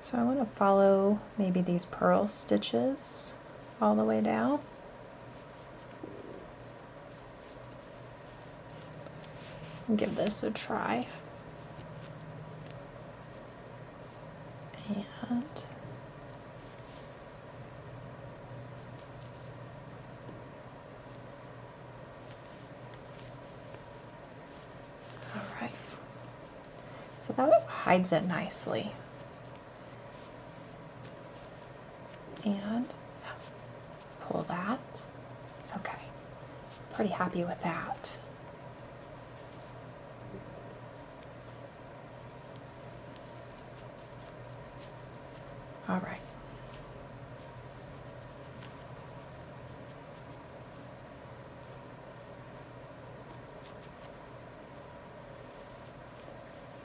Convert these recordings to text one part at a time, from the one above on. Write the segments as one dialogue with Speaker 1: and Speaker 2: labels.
Speaker 1: So I want to follow maybe these purl stitches all the way down. And give this a try. And all right. So that hides it nicely. And pull that. Okay, pretty happy with that. All right.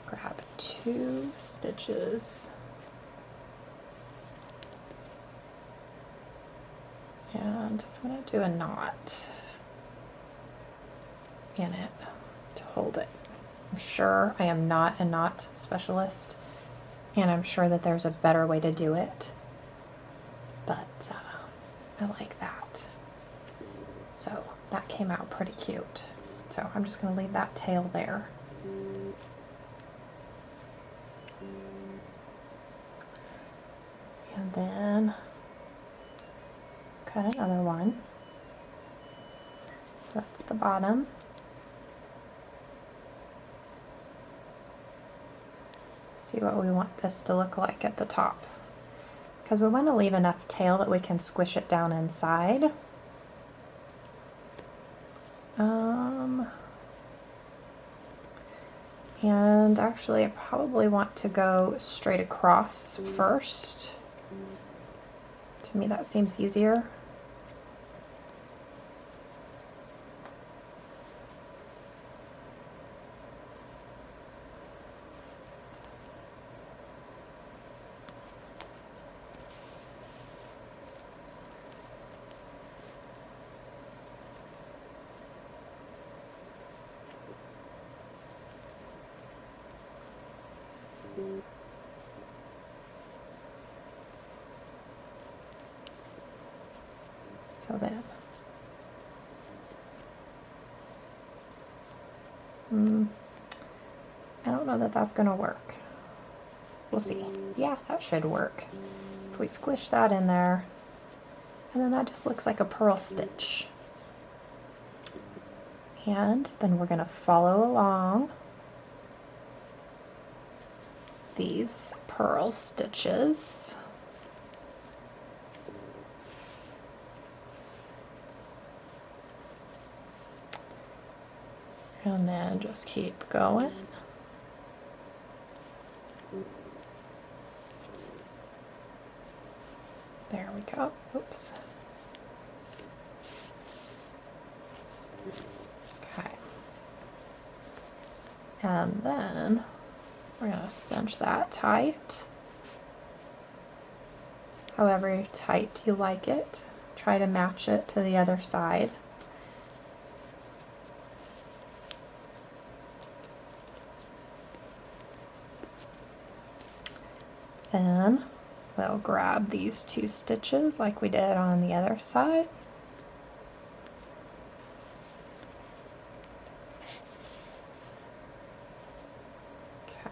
Speaker 1: Grab 2 stitches. And I'm going to do a knot in it to hold it. I'm sure I am not a knot specialist, and I'm sure that there's a better way to do it, but I like that. So that came out pretty cute. So I'm just going to leave that tail there. And then cut another one. So that's the bottom. See what we want this to look like at the top. Because we want to leave enough tail that we can squish it down inside. And actually I probably want to go straight across first. To me that seems easier. So then, I don't know that that's going to work. We'll see. Yeah, that should work. If we squish that in there, and then that just looks like a purl stitch. And then we're going to follow along these purl stitches. And then just keep going. There we go. Oops. Okay. And then we're going to cinch that tight. However tight you like it. Try to match it to the other side. Then we'll grab these 2 stitches like we did on the other side. Okay.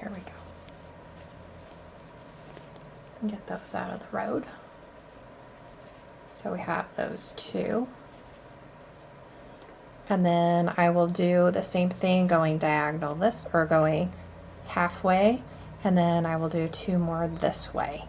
Speaker 1: There we go. Get those out of the road. So we have those 2. And then I will do the same thing going diagonal this, or going halfway, and then I will do 2 more this way.